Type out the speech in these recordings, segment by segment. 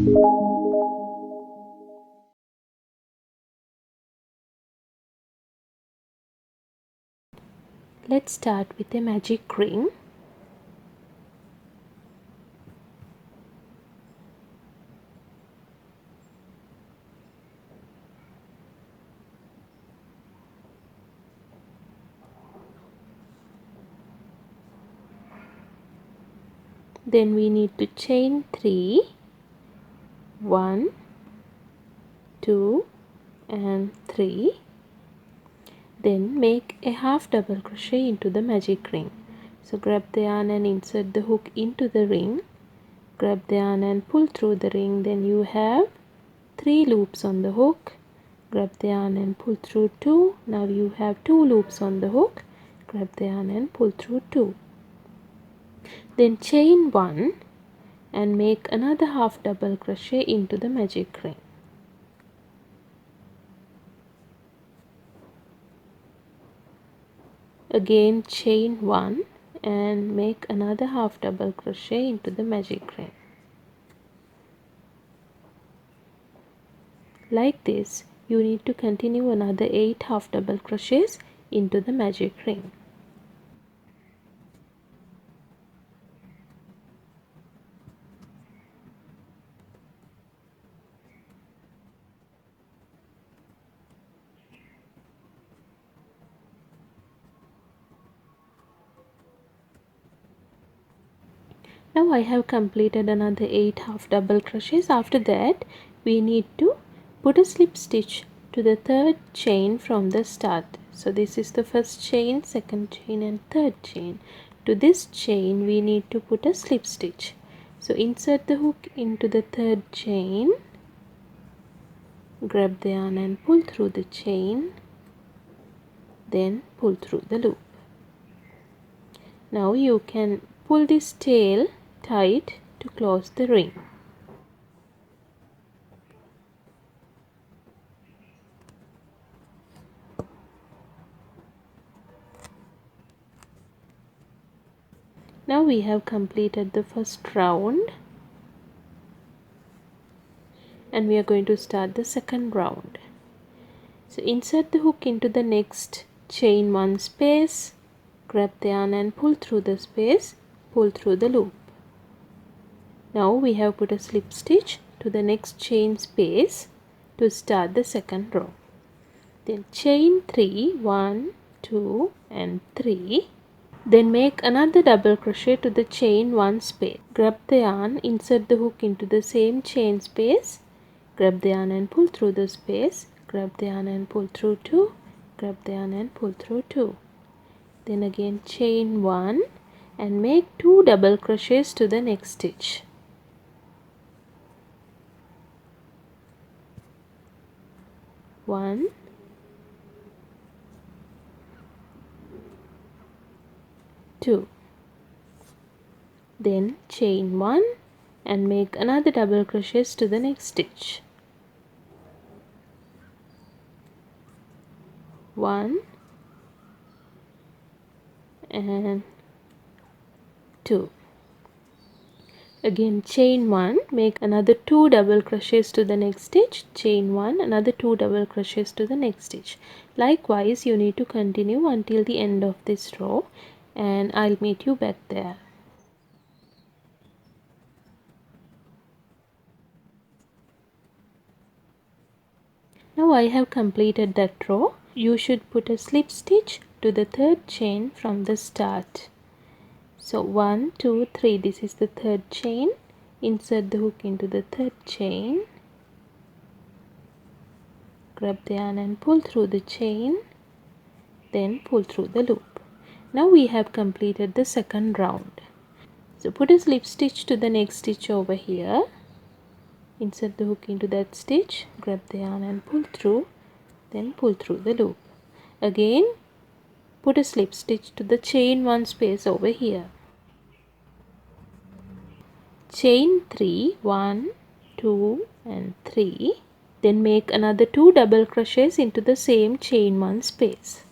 Let's start with a magic ring. Then we need to chain 3, 1, 2 and 3. Then make a half double crochet into the magic ring. So grab the yarn and insert the hook into the ring. Grab the yarn and pull through the ring. Then you have 3 loops on the hook. Grab the yarn and pull through 2. Now you have 2 loops on the hook. Grab the yarn and pull through 2. Then chain 1 and make another half double crochet into the magic ring. Again chain 1 and make another half double crochet into the magic ring. Like this, you need to continue another 8 half double crochets into the magic ring. Now I have completed another 8 half double crochets. After that, we need to put a slip stitch to the third chain from the start. So this is the first chain, second chain and third chain. To this chain we need to put a slip stitch. So insert the hook into the third chain, grab the yarn and pull through the chain, then pull through the loop. Now you can pull this tail tight to close the ring. Now we have completed the first round and we are going to start the second round. So insert the hook into the next chain 1 space, grab the yarn and pull through the space, pull through the loop. Now we have put a slip stitch to the next chain space to start the second row. Then chain 3, 1, 2 and 3. Then make another double crochet to the chain 1 space. Grab the yarn, insert the hook into the same chain space, grab the yarn and pull through the space, grab the yarn and pull through 2, grab the yarn and pull through 2. Then again chain 1 and make 2 double crochets to the next stitch. One, two. Then chain 1 and make another double crochets to the next stitch. 1 and 2. Again chain 1, make another 2 double crochets to the next stitch, chain 1, another 2 double crochets to the next stitch. Likewise you need to continue until the end of this row and I'll meet you back there. Now I have completed that row. You should put a slip stitch to the third chain from the start. So 1, 2, 3, this is the third chain. Insert the hook into the third chain, grab the yarn and pull through the chain, then pull through the loop. Now we have completed the second round. So put a slip stitch to the next stitch over here, insert the hook into that stitch, grab the yarn and pull through, then pull through the loop. Again put a slip stitch to the chain 1 space over here. Chain 3, 1, 2 and 3. Then make another 2 double crochets into the same chain 1 space.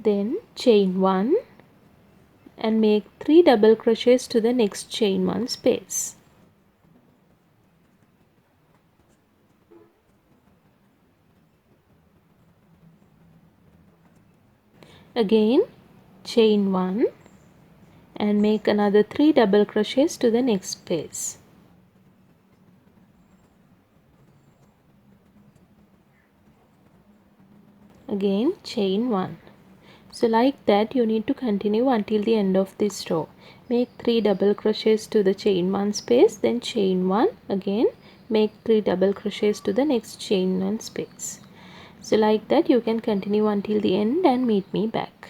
Then chain 1 and make 3 double crochets to the next chain 1 space. Again chain 1 and make another 3 double crochets to the next space. Again chain 1. So like that you need to continue until the end of this row. Make 3 double crochets to the chain 1 space, then chain 1, again make 3 double crochets to the next chain 1 space. So like that you can continue until the end and meet me back.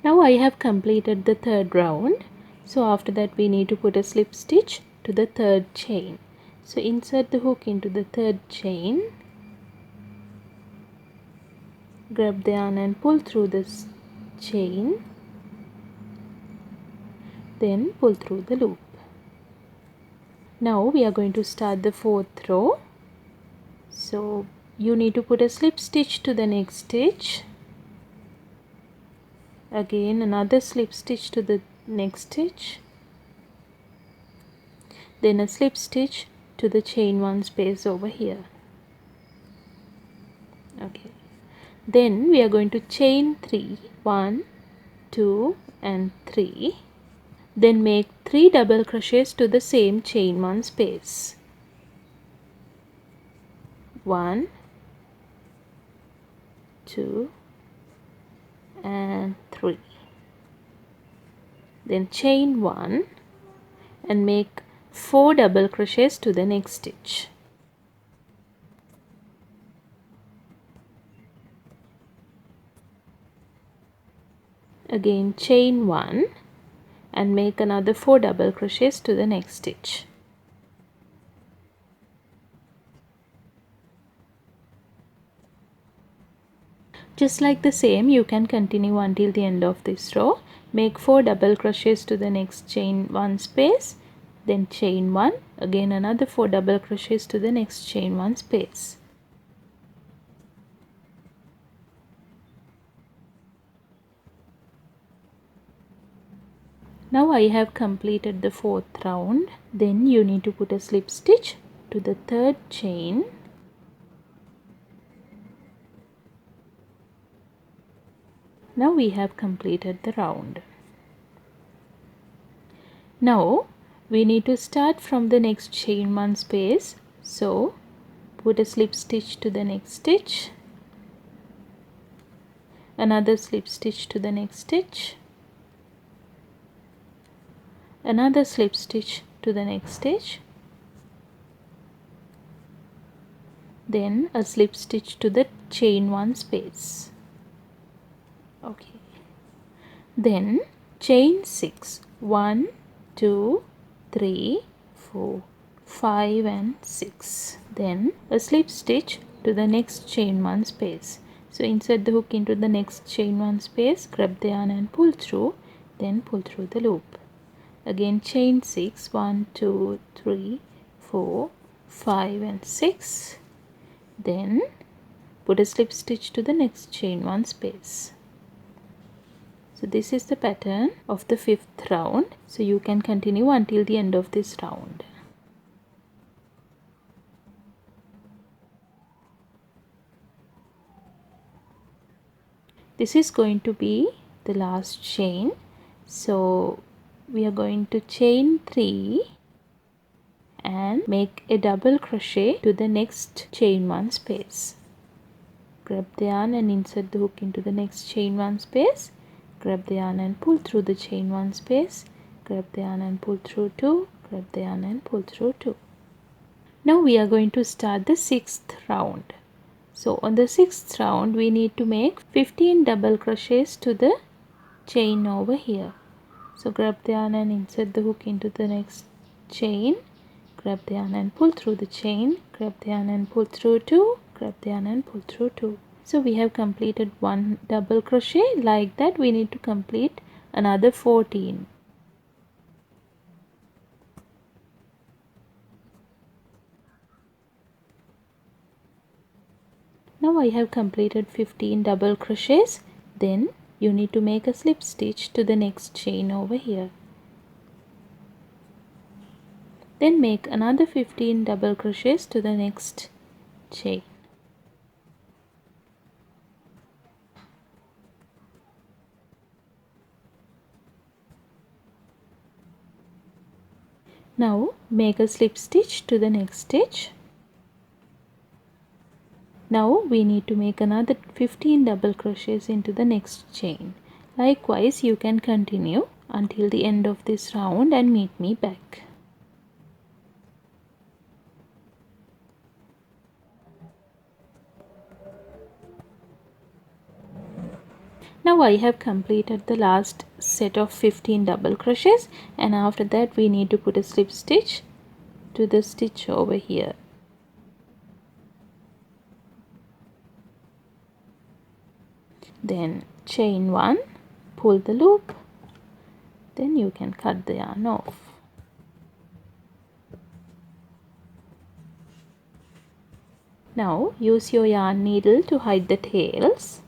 Now I have completed the third round. So after that we need to put a slip stitch to the third chain. So insert the hook into the third chain, grab the yarn and pull through this chain, then pull through the loop. Now we are going to start the fourth row. So you need to put a slip stitch to the next stitch, again another slip stitch to the next stitch, then a slip stitch to the chain 1 space over here. Okay, then we are going to chain 3, 1, 2 and 3, then make 3 double crochets to the same chain 1 space. 1, 2 and 3. Then chain 1 and make 4 double crochets to the next stitch. Again chain 1 and make another 4 double crochets to the next stitch. Just like the same you can continue until the end of this row. Make 4 double crochets to the next chain 1 space, then chain 1, again another 4 double crochets to the next chain 1 space. Now I have completed the fourth round. Then you need to put a slip stitch to the third chain, now we have completed the round. Now we need to start from the next chain 1 space. So put a slip stitch to the next stitch, another slip stitch to the next stitch, another slip stitch to the next stitch, then a slip stitch to the chain 1 space. Okay, then chain 6, 1, 2, 3, 4, 5 and 6, then a slip stitch to the next chain 1 space. So insert the hook into the next chain 1 space, grab the yarn and pull through, then pull through the loop. Again chain 6, 1, 2, 3, 4, 5 and 6, then put a slip stitch to the next chain 1 space. So this is the pattern of the fifth round. So you can continue until the end of this round. This is going to be the last chain. So we are going to chain 3 and make a double crochet to the next chain 1 space. Grab the yarn and insert the hook into the next chain 1 space. Grab the yarn and pull through the chain 1 space. Grab the yarn and pull through 2. Grab the yarn and pull through 2. Now we are going to start the sixth round. So on the sixth round we need to make 15 double crochets to the chain over here. So grab the yarn and insert the hook into the next chain. Grab the yarn and pull through the chain. Grab the yarn and pull through 2. Grab the yarn and pull through 2. So we have completed 1 double crochet. Like that we need to complete another 14. Now I have completed 15 double crochets. Then you need to make a slip stitch to the next chain over here. Then make another 15 double crochets to the next chain. Now make a slip stitch to the next stitch. Now we need to make another 15 double crochets into the next chain. Likewise, you can continue until the end of this round and meet me back. Now I have completed the last set of 15 double crochets, and after that we need to put a slip stitch to the stitch over here. Then chain 1, pull the loop, then you can cut the yarn off. Now use your yarn needle to hide the tails.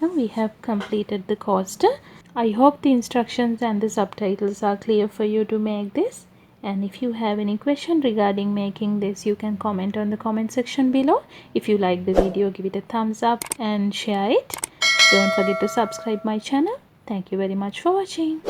Now we have completed the coaster. I hope the instructions and the subtitles are clear for you to make this. And if you have any question regarding making this, you can comment on the comment section below. If you like the video, give it a thumbs up and share it. Don't forget to subscribe my channel. Thank you very much for watching.